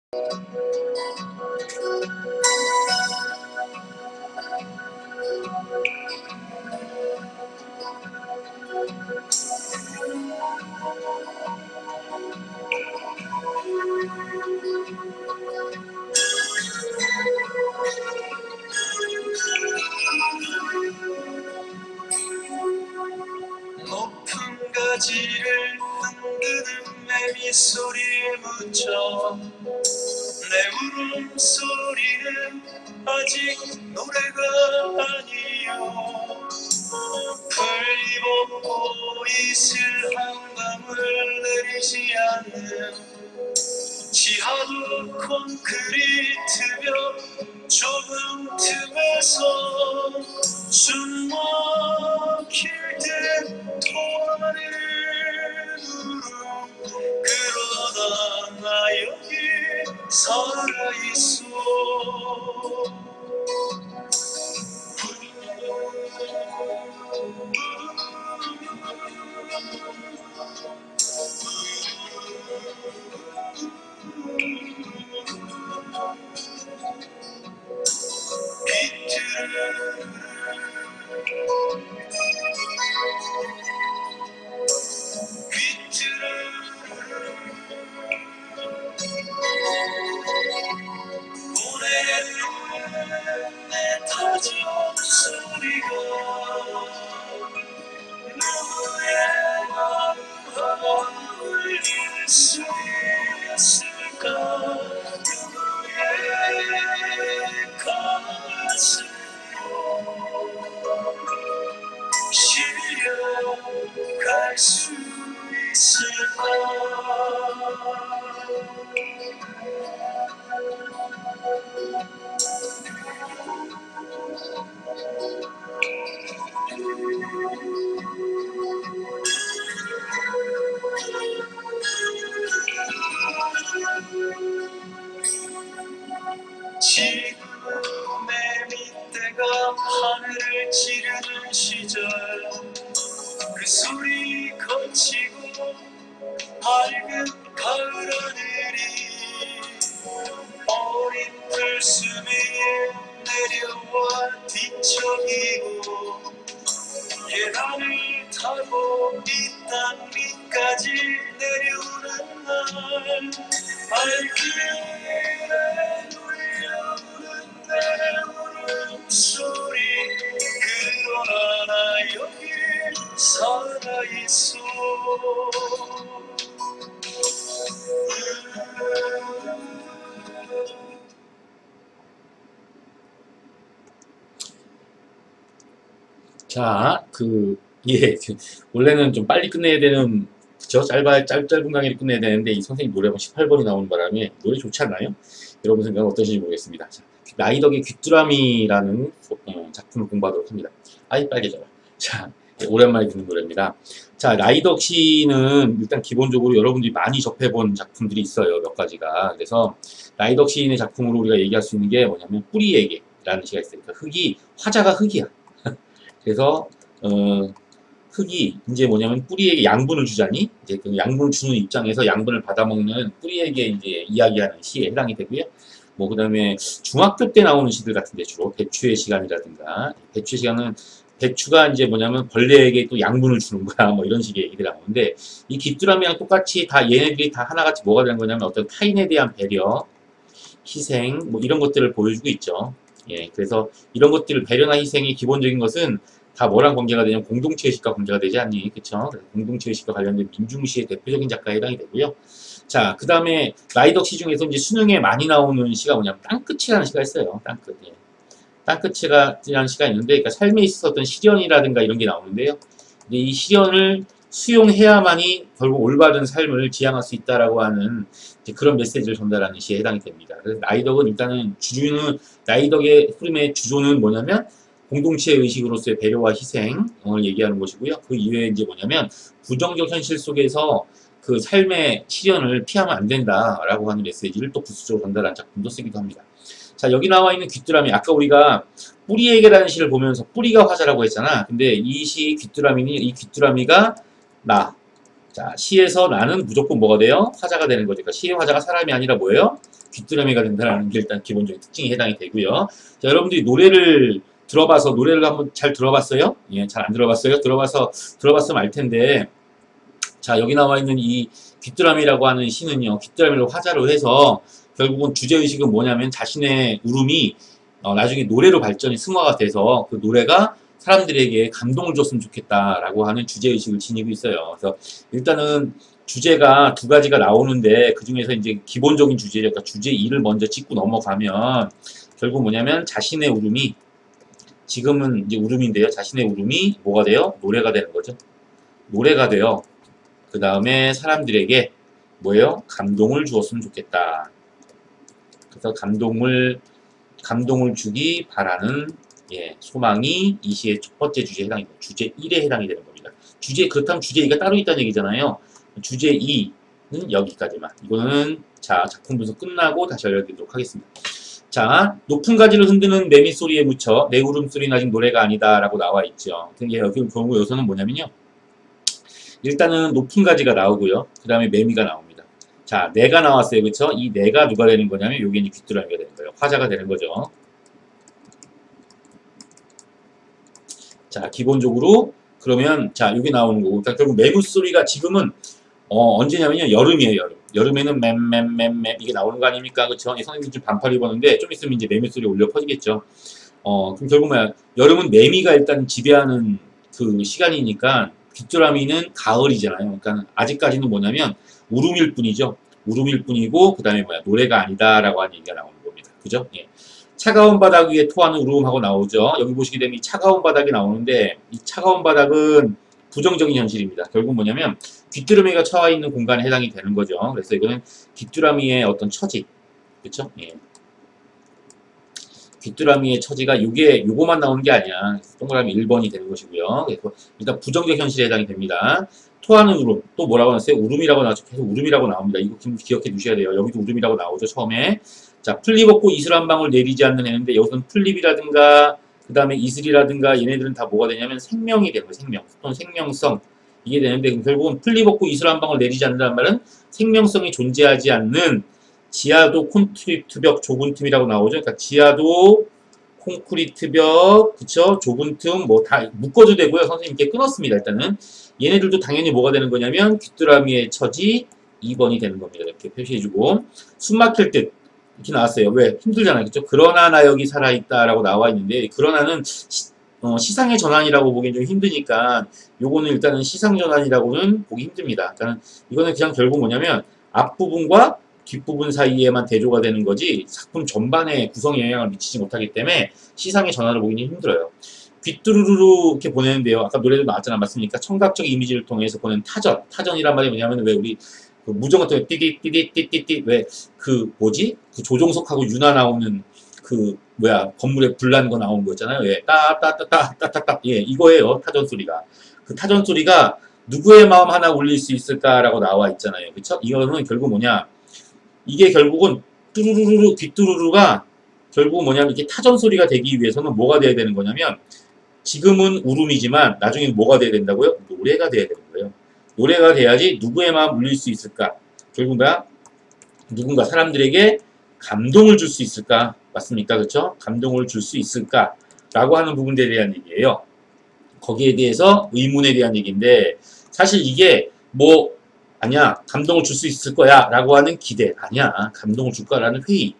높은 가지를 흔드는 매미소리에 묻혀 내 울음소리는 아직 노래가 아니요 풀리벗고 이슬 한방울 내리지 않는 지하도 콘크리트벽 좁은 틈에서 숨 막힐 듯 통하는 울음 그러다 나 여기 살아있어 보내는 내 타전 소리가 누구의 마음을 울릴 수 있을까 누구의 가슴으로 실려갈 수 있을까 지금의 밑대가 하늘을 찌르는 시절 그 소리 거치고 밝은 가을 하늘이 어린 풀숲 위에 내려와 뒤척이고 계단을 타고 이 땅 위까지 내려오는 날 발길에 울려오는 내 울음소리 그러나 나 여기 살아있어 자, 원래는 좀 빨리 끝내야 되는, 그쵸? 짧은 강의를 끝내야 되는데, 이 선생님 노래방 18번이 나오는 바람에 노래 좋지 않나요? 여러분 생각은 어떠신지 모르겠습니다. 자, 라이덕의 귀뚜라미라는 작품을 공부하도록 합니다. 아이, 빨개져라. 자, 오랜만에 듣는 노래입니다. 자, 라이덕 시는 일단 기본적으로 여러분들이 많이 접해본 작품들이 있어요. 몇 가지가. 그래서 라이덕 시인의 작품으로 우리가 얘기할 수 있는 게 뭐냐면 뿌리에게라는 시가 있어요. 그러니까 화자가 흙이야. 그래서 흙이 이제 뭐냐면 뿌리에게 양분을 주자니 이제 그 양분을 주는 입장에서 양분을 받아먹는 뿌리에게 이제 이야기하는 시에 해당이 되고요. 뭐 그다음에 중학교 때 나오는 시들 같은데 주로 배추의 시간이라든가 배추의 시간은 배추가 이제 뭐냐면 벌레에게 또 양분을 주는 거야 뭐 이런 식의 얘기들이 나오는데 이 귀뚜라미랑 똑같이 다 얘네들이 다 하나같이 뭐가 되는 거냐면 어떤 타인에 대한 배려, 희생 뭐 이런 것들을 보여주고 있죠. 예, 그래서 이런 것들 배려나 희생이 기본적인 것은 다 뭐랑 관계가 되냐면 공동체의식과 관계가 되지 않니? 그쵸? 공동체의식과 관련된 민중시의 대표적인 작가에 해당이 되고요. 자, 그 다음에 라이덕 시 중에서 이제 수능에 많이 나오는 시가 뭐냐면 땅끝이라는 시가 있어요. 땅끝. 예. 땅끝이라는 시가 있는데, 그러니까 삶에 있어서 어떤 시련이라든가 이런 게 나오는데요. 근데 이 시련을 수용해야만이 결국 올바른 삶을 지향할 수 있다라고 하는 그런 메시지를 전달하는 시에 해당이 됩니다. 그래서 라이덕은 일단은 라이덕의 흐름의 주조는 뭐냐면 공동체 의식으로서의 배려와 희생을 얘기하는 것이고요. 그 이외에 이제 뭐냐면 부정적 현실 속에서 그 삶의 시련을 피하면 안 된다라고 하는 메시지를 또 부수적으로 전달한 작품도 쓰기도 합니다. 자, 여기 나와 있는 귀뚜라미, 아까 우리가 뿌리에게라는 시를 보면서 뿌리가 화자라고 했잖아. 근데 이 시 귀뚜라미는 이 귀뚜라미가 나. 자, 시에서 나는 무조건 뭐가 돼요? 화자가 되는 거죠. 그러니까 시의 화자가 사람이 아니라 뭐예요? 귀뚜라미가 된다는 게 일단 기본적인 특징이 해당이 되고요. 자, 여러분들이 노래를 들어봐서 노래를 한번 잘 들어봤어요? 예, 잘 안 들어봤어요? 들어봤으면 알 텐데, 자, 여기 나와 있는 이 귀뚜라미라고 하는 시는요, 귀뚜라미를 화자로 해서 결국은 주제의식은 뭐냐면 자신의 울음이 나중에 노래로 발전이 승화가 돼서 그 노래가 사람들에게 감동을 줬으면 좋겠다라고 하는 주제의식을 지니고 있어요. 그래서 일단은 주제가 두 가지가 나오는데 그 중에서 이제 기본적인 주제죠. 그러니까 주제 2를 먼저 짚고 넘어가면 결국 뭐냐면 자신의 울음이 지금은 이제 울음인데요. 자신의 울음이 뭐가 돼요? 노래가 되는 거죠. 노래가 돼요. 그 다음에 사람들에게 뭐예요? 감동을 주었으면 좋겠다. 그래서 감동을 주기 바라는 소망이 이 시의 첫 번째 주제에 해당이 됩니다. 주제 1에 해당이 되는 겁니다. 그렇다면 주제 2가 따로 있다는 얘기잖아요. 주제 2는 여기까지만. 이거는 자, 작품 분석 끝나고 다시 알려드리도록 하겠습니다. 자, 높은 가지를 흔드는 매미 소리에 묻혀 내 울음소리는 아직 노래가 아니다 라고 나와 있죠. 근데 여기 결국 여기서는 뭐냐면요. 일단은 높은 가지가 나오고요. 그 다음에 매미가 나옵니다. 자, 내가 나왔어요. 그쵸? 이 내가 누가 되는 거냐면 요게 이제 귀뚜라미가 되는 거예요. 화자가 되는 거죠. 자, 기본적으로 그러면 자, 여기 나오는 거고. 그러니까 결국 매미 소리가 지금은 언제냐면요. 여름이에요, 여름. 여름에는 맴 이게 나오는 거 아닙니까? 그쵸? 선생님이 좀 반팔 입었는데 좀 있으면 이제 매미 소리 울려 퍼지겠죠. 그럼 결국 뭐야? 여름은 매미가 일단 지배하는 그 시간이니까 귀뚜라미는 가을이잖아요. 그러니까 아직까지는 뭐냐면 울음일 뿐이죠. 울음일 뿐이고 그 다음에 뭐야? 노래가 아니다라고 하는 얘기가 나오는 겁니다. 그죠? 예. 차가운 바닥 위에 토하는 울음하고 나오죠. 여기 보시게 되면 이 차가운 바닥이 나오는데 이 차가운 바닥은 부정적인 현실입니다. 결국 뭐냐면 귀뚜라미가 처해 있는 공간에 해당이 되는 거죠. 그래서 이거는 귀뚜라미의 어떤 처지, 그렇죠? 예. 귀뚜라미의 처지가 요거만 나오는 게 아니야. 동그라미 1번이 되는 것이고요. 그래서 일단 부정적 현실에 해당이 됩니다. 토하는 울음, 또 뭐라고 나왔어요? 울음이라고 나왔죠. 계속 울음이라고 나옵니다. 이거 기억해 두셔야 돼요. 여기도 울음이라고 나오죠, 처음에. 자, 풀잎 없고 이슬 한 방울 내리지 않는 애인데 여기서는 풀잎이라든가 그 다음에 이슬이라든가 얘네들은 다 뭐가 되냐면 생명이 되는 거예요. 생명 또는 생명성 이게 되는데 결국은 풀잎 없고 이슬 한 방울 내리지 않는다는 말은 생명성이 존재하지 않는 지하도 콘크리트 벽 좁은 틈이라고 나오죠. 그러니까 지하도 콘크리트 벽 그쵸 좁은 틈 뭐 다 묶어도 되고요. 선생님께 끊었습니다. 일단은 얘네들도 당연히 뭐가 되는 거냐면 귀뚜라미의 처지 2번이 되는 겁니다. 이렇게 표시해주고 숨 막힐 듯 이렇게 나왔어요. 왜? 힘들잖아요. 그쵸? 그러나 나 여기 살아있다라고 나와 있는데, 그러나는 시상의 전환이라고 보기엔 좀 힘드니까, 요거는 일단은 시상 전환이라고는 보기 힘듭니다. 그러니까 이거는 그냥 결국 뭐냐면, 앞부분과 뒷부분 사이에만 대조가 되는 거지, 작품 전반에 구성에 영향을 미치지 못하기 때문에, 시상의 전환을 보기는 힘들어요. 귀뚜루루루 이렇게 보내는데요. 아까 노래도 나왔잖아. 맞습니까? 청각적 이미지를 통해서 보낸 타전. 타전이란 말이 뭐냐면, 왜 우리, 그 무정 같은 거 띠띠띠띠띠띠 왜 그 뭐지 그 조종석하고 윤아 나오는 그 뭐야 건물에 불 나는 거 나온 거 있잖아요. 예, 따따따따따따따 예 이거예요. 타전 소리가 그 타전 소리가 누구의 마음 하나 울릴 수 있을까라고 나와 있잖아요. 그쵸? 이거는 결국 뭐냐 이게 결국은 뚜루루루 귀뚜루루가 결국 뭐냐면 이게 타전 소리가 되기 위해서는 뭐가 돼야 되는 거냐면 지금은 울음이지만 나중에는 뭐가 돼야 된다고요? 노래가 돼야 되는 거예요. 노래가 돼야지 누구의 마음 울릴 수 있을까? 결국 누군가 사람들에게 감동을 줄 수 있을까? 맞습니까? 그렇죠? 감동을 줄 수 있을까? 라고 하는 부분에 대한 얘기예요. 거기에 대해서 의문에 대한 얘기인데 사실 이게 뭐 아니야 감동을 줄 수 있을 거야 라고 하는 기대 아니야 감동을 줄 거라는 회의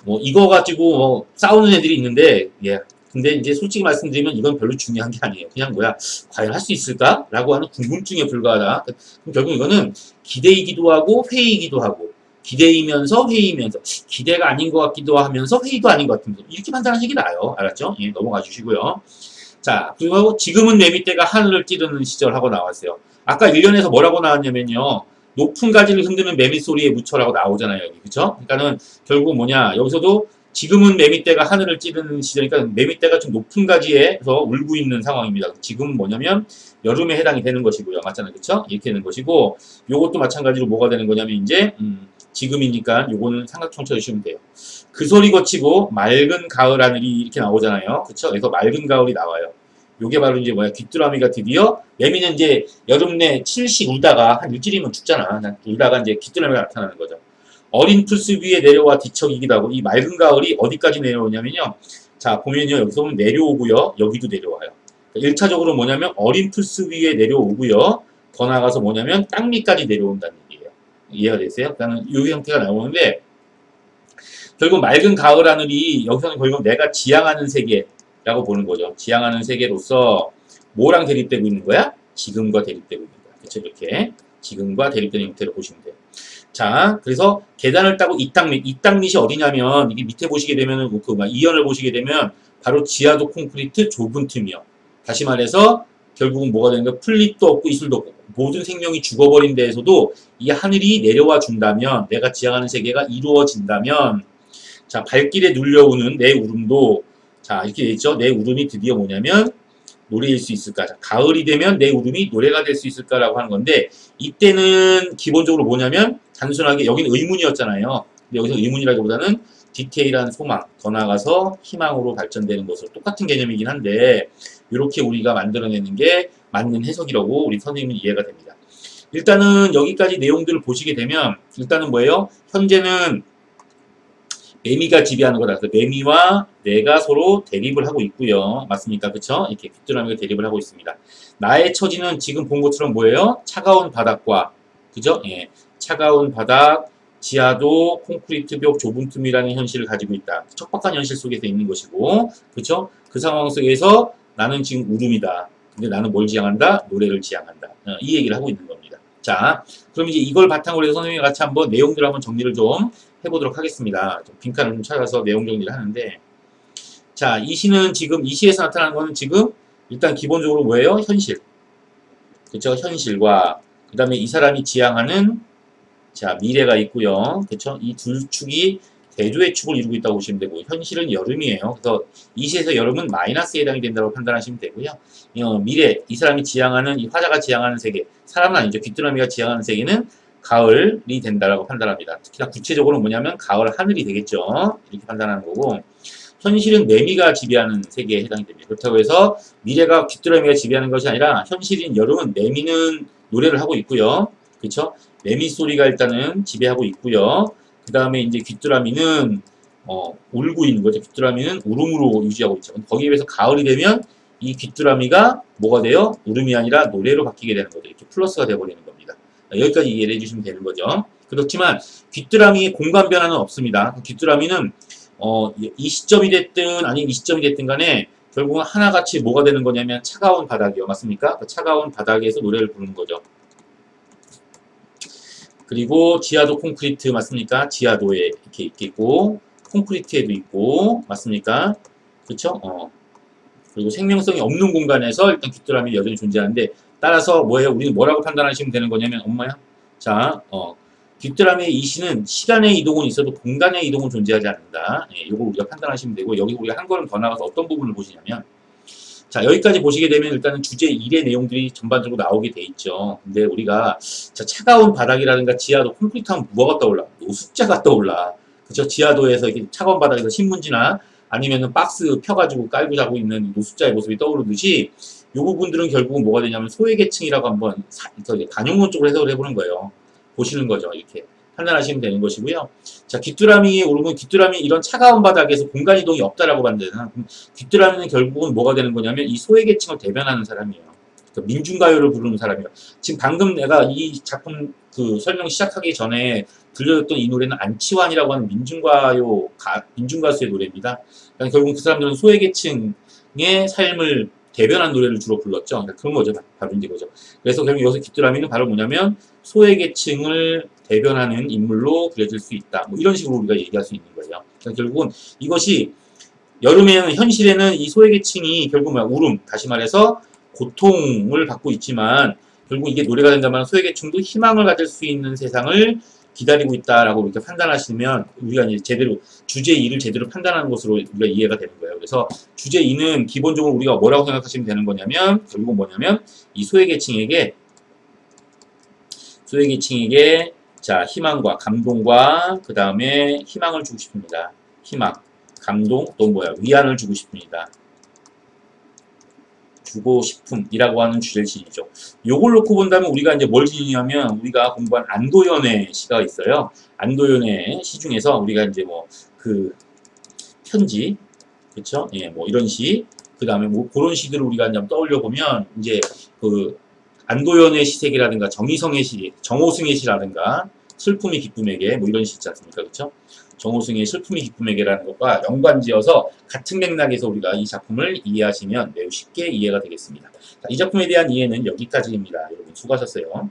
뭐 이거 가지고 뭐 싸우는 애들이 있는데 예. 근데 이제 솔직히 말씀드리면 이건 별로 중요한 게 아니에요. 그냥 뭐야 과연 할 수 있을까? 라고 하는 궁금증에 불과하다. 그럼 결국 이거는 기대이기도 하고 회의이기도 하고 기대이면서 회의이면서 기대가 아닌 것 같기도 하면서 회의도 아닌 것 같으면서 이렇게 판단하는 게 나아요. 알았죠? 예, 넘어가 주시고요. 자, 그리고 지금은 매미떼가 하늘을 찌르는 시절 하고 나왔어요. 아까 1년에서 뭐라고 나왔냐면요. 높은 가지를 흔드는 매미 소리에 묻혀라고 나오잖아요. 여기. 그쵸? 그러니까는 결국 뭐냐. 여기서도 지금은 매미떼가 하늘을 찌르는 시절이니까 매미떼가 좀 높은 가지에서 울고 있는 상황입니다. 지금은 뭐냐면 여름에 해당이 되는 것이고요. 맞잖아요. 그쵸? 이렇게 되는 것이고 요것도 마찬가지로 뭐가 되는 거냐면 이제 지금이니까 요거는 삼각형 쳐주시면 돼요. 그 소리 거치고 맑은 가을 하늘이 이렇게 나오잖아요. 그쵸? 그래서 맑은 가을이 나와요. 요게 바로 이제 뭐야, 귀뚜라미가 드디어, 매미는 이제 여름 내 칠시 울다가 한 일주일이면 죽잖아. 울다가 이제 귀뚜라미가 나타나는 거죠. 어린 풀숲 위에 내려와 뒤척이기도 하고, 이 맑은 가을이 어디까지 내려오냐면요. 자, 보면요. 여기서 보면 내려오고요. 여기도 내려와요. 1차적으로 뭐냐면 어린 풀숲 위에 내려오고요. 더 나아가서 뭐냐면 땅 밑까지 내려온다는 얘기예요. 이해가 되세요? 그러니까 이 형태가 나오는데, 결국 맑은 가을 하늘이 여기서는 결국 내가 지향하는 세계라고 보는 거죠. 지향하는 세계로서 뭐랑 대립되고 있는 거야? 지금과 대립되고 있는 거야. 그렇죠? 이렇게 지금과 대립되는 형태로 보시면 돼요. 자, 그래서 계단을 따고 이 땅 밑이 어디냐면, 이게 밑에 보시게 되면은 그 이연을 보시게 되면 바로 지하도 콘크리트 좁은 틈이요. 다시 말해서 결국은 뭐가 되는 거야? 풀잎도 없고 이슬도 없고 모든 생명이 죽어버린 데에서도 이 하늘이 내려와 준다면, 내가 지향하는 세계가 이루어진다면, 자, 발길에 눌려오는 내 울음도, 자, 이렇게 되죠. 내 울음이 드디어 뭐냐면 노래일 수 있을까? 자, 가을이 되면 내 울음이 노래가 될 수 있을까라고 하는 건데, 이때는 기본적으로 뭐냐면 단순하게 여기는 의문이었잖아요. 근데 여기서 의문이라기보다는 디테일한 소망, 더 나아가서 희망으로 발전되는 것으로 똑같은 개념이긴 한데, 이렇게 우리가 만들어내는 게 맞는 해석이라고 우리 선생님은 이해가 됩니다. 일단은 여기까지 내용들을 보시게 되면, 일단은 뭐예요? 현재는 매미가 지배하는 거다. 그래서 매미와 내가 서로 대립을 하고 있고요. 맞습니까? 그쵸? 이렇게 귀뚜라미가 대립을 하고 있습니다. 나의 처지는 지금 본 것처럼 뭐예요? 차가운 바닥과, 그죠? 예. 차가운 바닥, 지하도 콘크리트 벽 좁은 틈이라는 현실을 가지고 있다. 척박한 현실 속에서 있는 것이고, 그쵸? 그 상황 속에서 나는 지금 울음이다. 근데 나는 뭘 지향한다? 노래를 지향한다. 이 얘기를 하고 있는 겁니다. 자, 그럼 이제 이걸 바탕으로 해서 선생님과 같이 한번 내용들을 한번 정리를 좀 해보도록 하겠습니다. 좀 빈칸을 좀 찾아서 내용 정리를 하는데, 자, 이 시는 지금, 이 시에서 나타나는 거는 지금 일단 기본적으로 뭐예요? 현실. 그쵸? 현실과, 그 다음에 이 사람이 지향하는, 자, 미래가 있고요. 그쵸? 이 두 축이 대조의 축을 이루고 있다고 보시면 되고, 현실은 여름이에요. 그래서 이 시에서 여름은 마이너스에 해당이 된다고 판단하시면 되고요. 미래, 이 사람이 지향하는, 이 화자가 지향하는 세계, 사람은 아니죠. 귀뚜라미가 지향하는 세계는 가을이 된다라고 판단합니다. 특히나 구체적으로 뭐냐면 가을 하늘이 되겠죠. 이렇게 판단하는 거고, 현실은 매미가 지배하는 세계에 해당이 됩니다. 그렇다고 해서 미래가 귀뚜라미가 지배하는 것이 아니라, 현실인 여름은 매미는 노래를 하고 있고요. 그렇죠? 매미 소리가 일단은 지배하고 있고요. 그 다음에 이제 귀뚜라미는 울고 있는 거죠. 귀뚜라미는 울음으로 유지하고 있죠. 거기에 비해서 가을이 되면 이 귀뚜라미가 뭐가 돼요? 울음이 아니라 노래로 바뀌게 되는 거죠. 이렇게 플러스가 되어버리는 겁니다. 여기까지 이해를 해주시면 되는 거죠. 그렇지만 귀뚜라미의 공간 변화는 없습니다. 귀뚜라미는 이 시점이 됐든 아니면 이 시점이 됐든 간에 결국은 하나같이 뭐가 되는 거냐면 차가운 바닥이요. 맞습니까? 그 차가운 바닥에서 노래를 부르는 거죠. 그리고 지하도 콘크리트 맞습니까? 지하도에 이렇게 있겠고 콘크리트에도 있고 맞습니까? 그쵸? 그리고 생명성이 없는 공간에서 일단 귀뚜라미 여전히 존재하는데, 따라서 뭐예요? 우리는 뭐라고 판단하시면 되는 거냐면, 엄마야? 자, 귀뚜라미의 이 시는 시간의 이동은 있어도 공간의 이동은 존재하지 않는다. 예, 이걸 우리가 판단하시면 되고, 여기 우리가 한 걸음 더 나가서 어떤 부분을 보시냐면, 자, 여기까지 보시게 되면 일단은 주제 1의 내용들이 전반적으로 나오게 돼 있죠. 근데 우리가 자, 차가운 바닥이라든가 지하도 콘크리트 하면 뭐가 떠올라? 노숙자가 떠올라. 그쵸? 지하도에서 이렇게 차가운 바닥에서 신문지나 아니면은 박스 펴가지고 깔고 자고 있는 노숙자의 모습이 떠오르듯이, 이 부분들은 결국은 뭐가 되냐면 소외계층이라고 한번 관용론적으로 해석을 해보는 거예요. 보시는 거죠. 이렇게 판단하시면 되는 것이고요. 자, 귀뚜라미에 오르면 귀뚜라미 이런 차가운 바닥에서 공간 이동이 없다라고 봤는데, 귀뚜라미는 결국은 뭐가 되는 거냐면 이 소외계층을 대변하는 사람이에요. 그러니까 민중가요를 부르는 사람이에요. 지금 방금 내가 이 작품 그 설명 시작하기 전에 들려줬던 이 노래는 안치환이라고 하는 민중가수의 노래입니다. 그러니까 결국 그 사람들은 소외계층의 삶을 대변한 노래를 주로 불렀죠. 그러니까 그런 거죠. 바로 이제 거죠. 그래서 결국 여기서 귀뚜라미는 바로 뭐냐면 소외계층을 대변하는 인물로 그려질 수 있다. 뭐 이런 식으로 우리가 얘기할 수 있는 거예요. 그러니까 결국은 이것이 여름에는 현실에는 이 소외계층이 결국 울음, 다시 말해서 고통을 받고 있지만 결국 이게 노래가 된다면 소외계층도 희망을 가질 수 있는 세상을 기다리고 있다라고 이렇게 판단하시면 우리가 이제 제대로 주제 2를 제대로 판단하는 것으로 우리가 이해가 되는 거예요. 그래서 주제 2는 기본적으로 우리가 뭐라고 생각하시면 되는 거냐면 결국은 뭐냐면 이 소외계층에게 자 희망과 감동과 그 다음에 희망을 주고 싶습니다. 희망, 감동 또 뭐야 위안을 주고 싶습니다. 주고 싶음이라고 하는 주제를 지니죠. 요걸 놓고 본다면 우리가 이제 뭘 지니냐면 우리가 공부한 안도연의 시가 있어요. 안도연의 시 중에서 우리가 이제 뭐 그 편지, 그렇죠? 예, 뭐 이런 시, 그 다음에 뭐 그런 시들을 우리가 이제 떠올려 보면 이제 그 안도연의 시색이라든가 정희성의 시, 정호승의 시라든가 슬픔이 기쁨에게 뭐 이런 시 있지 않습니까? 그렇죠? 정호승의 슬픔이 기쁨에게라는 것과 연관지어서 같은 맥락에서 우리가 이 작품을 이해하시면 매우 쉽게 이해가 되겠습니다. 자, 이 작품에 대한 이해는 여기까지입니다. 여러분 수고하셨어요.